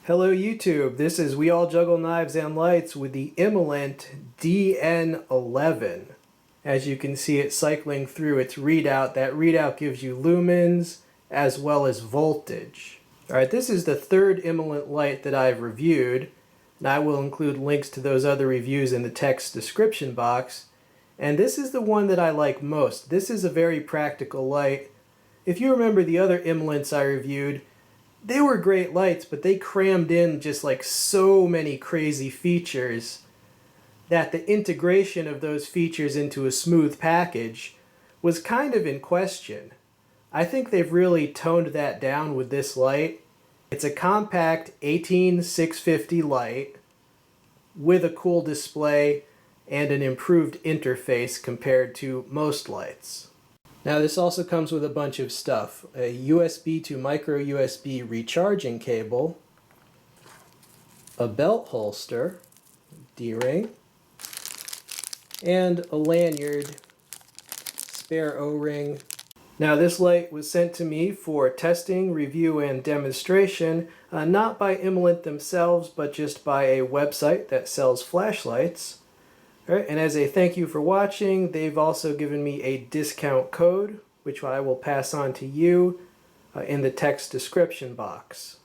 Hello YouTube, this is We All Juggle Knives and Lights with the Imalent DN11. As you can see it cycling through its readout. That readout gives you lumens as well as voltage. Alright, this is the third Imalent light that I've reviewed, and I will include links to those other reviews in the text description box. And this is the one that I like most. This is a very practical light. If you remember the other Imalents I reviewed, they were great lights, but they crammed in just like so many crazy features that the integration of those features into a smooth package was kind of in question. I think they've really toned that down with this light. It's a compact 18650 light with a cool display and an improved interface compared to most lights. Now this also comes with a bunch of stuff. A USB to micro USB recharging cable, a belt holster, D-ring, and a lanyard, spare O-ring. Now this light was sent to me for testing, review, and demonstration, not by Imalent themselves, but just by a website that sells flashlights. Alright, and as a thank you for watching, they've also given me a discount code, which I will pass on to you in the text description box.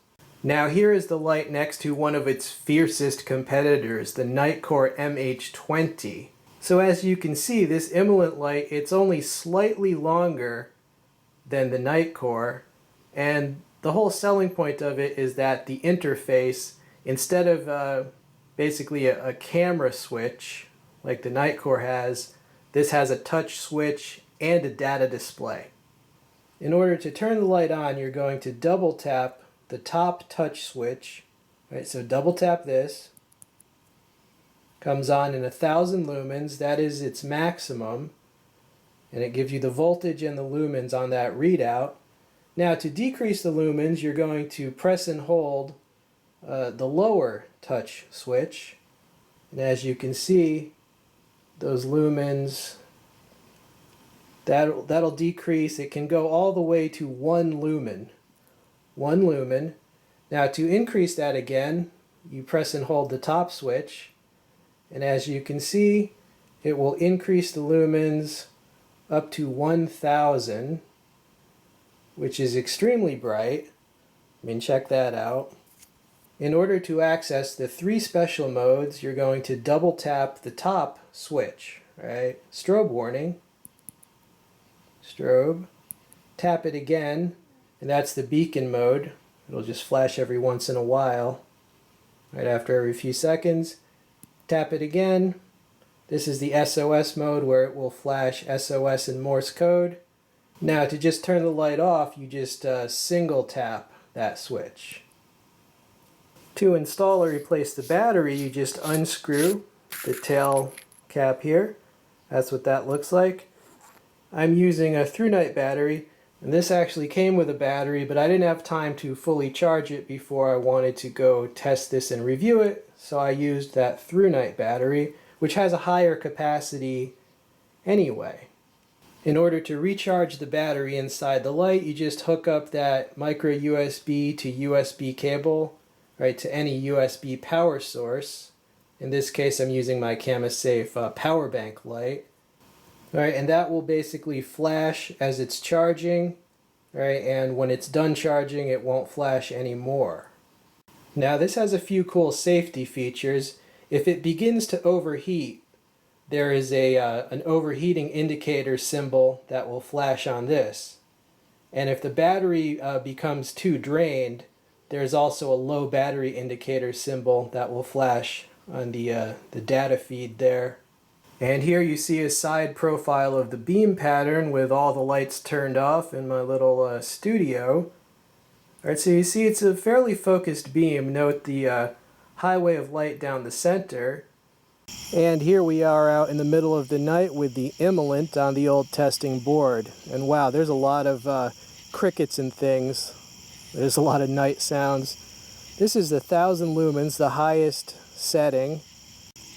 Now here is the light next to one of its fiercest competitors, the Nitecore MH20. So as you can see, this Imalent light, it's only slightly longer than the Nitecore, and the whole selling point of it is that the interface, instead of basically a camera switch, like the Nitecore has, this has a touch switch and a data display. In order to turn the light on, you're going to double tap the top touch switch. Right, so double tap this. Comes on in 1000 lumens, that is its maximum. And it gives you the voltage and the lumens on that readout. Now to decrease the lumens, you're going to press and hold the lower touch switch. And as you can see, those lumens, that'll decrease. It can go all the way to 1 lumen. 1 lumen. Now to increase that again, you press and hold the top switch, and as you can see, it will increase the lumens up to 1000, which is extremely bright. I mean, check that out. In order to access the 3 special modes, you're going to double tap the top switch, right? Strobe warning. Strobe. Tap it again, and that's the beacon mode. It'll just flash every once in a while, right after every few seconds. Tap it again. This is the SOS mode, where it will flash SOS in Morse code. Now to just turn the light off, you just single tap that switch. To install or replace the battery, you just unscrew the tail cap here. That's what that looks like. I'm using a ThruNite battery, and this actually came with a battery, but I didn't have time to fully charge it before I wanted to go test this and review it, so I used that ThruNite battery, which has a higher capacity anyway. In order to recharge the battery inside the light, you just hook up that micro USB to USB cable, right, to any USB power source. In this case, I'm using my CamaSafe power bank light. Right, and that will basically flash as it's charging, right, and when it's done charging, it won't flash anymore. Now this has a few cool safety features. If it begins to overheat, there is an overheating indicator symbol that will flash on this. And if the battery becomes too drained, there's also a low battery indicator symbol that will flash on the data feed there. And here you see a side profile of the beam pattern with all the lights turned off in my little studio. Alright, so you see it's a fairly focused beam. Note the highway of light down the center. And here we are out in the middle of the night with the Imalent on the old testing board. And wow, there's a lot of crickets and things. There's a lot of night sounds. This is 1000 lumens, the highest setting.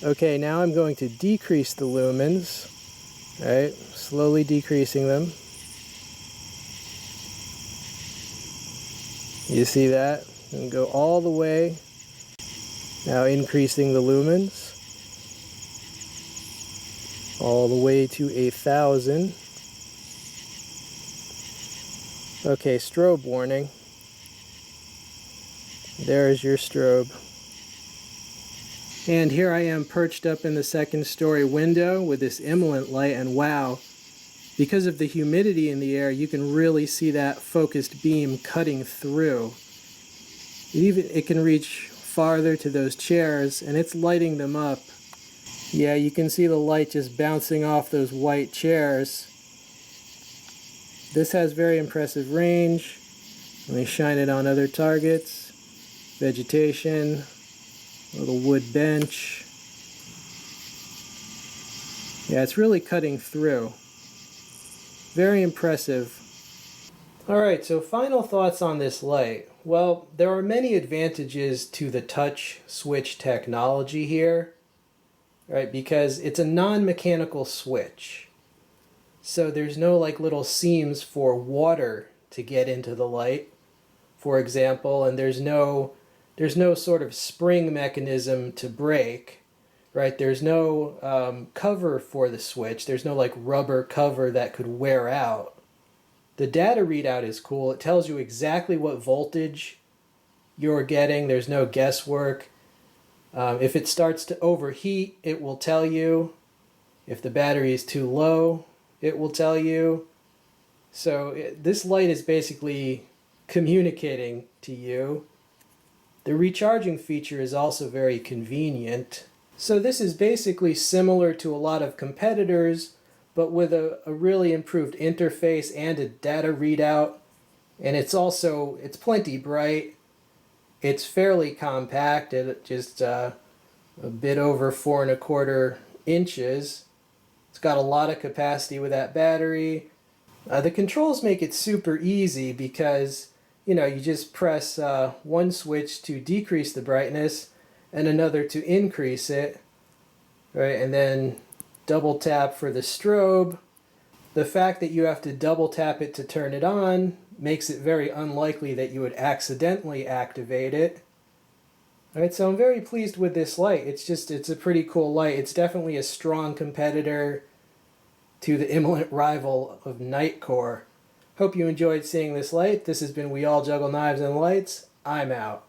Okay, now I'm going to decrease the lumens. Right, slowly decreasing them. You see that? and go all the way. Now increasing the lumens all the way to 1,000. Okay, strobe warning. There's your strobe. And here I am perched up in the second story window with this Imalent light, and wow, because of the humidity in the air, you can really see that focused beam cutting through. It can reach farther to those chairs, and it's lighting them up. Yeah, you can see the light just bouncing off those white chairs. This has very impressive range. Let me shine it on other targets. Vegetation, little wood bench. Yeah, it's really cutting through. Very impressive. Alright, so final thoughts on this light. Well, there are many advantages to the touch switch technology here, right? Because it's a non-mechanical switch. So there's no like little seams for water to get into the light, for example, and there's no sort of spring mechanism to break, right? There's no cover for the switch. There's no like rubber cover that could wear out. The data readout is cool. It tells you exactly what voltage you're getting. There's no guesswork. If it starts to overheat, it will tell you. If the battery is too low, it will tell you. So this light is basically communicating to you. The recharging feature is also very convenient. So this is basically similar to a lot of competitors, but with a really improved interface and a data readout. And it's plenty bright. It's fairly compact at just a bit over 4¼ inches. It's got a lot of capacity with that battery. The controls make it super easy because, you just press one switch to decrease the brightness and another to increase it, right? And then double tap for the strobe. The fact that you have to double tap it to turn it on makes it very unlikely that you would accidentally activate it. All right, so I'm very pleased with this light. It's a pretty cool light. It's definitely a strong competitor to the Imalent rival of Nightcore. Hope you enjoyed seeing this light. This has been We All Juggle Knives and Lights. I'm out.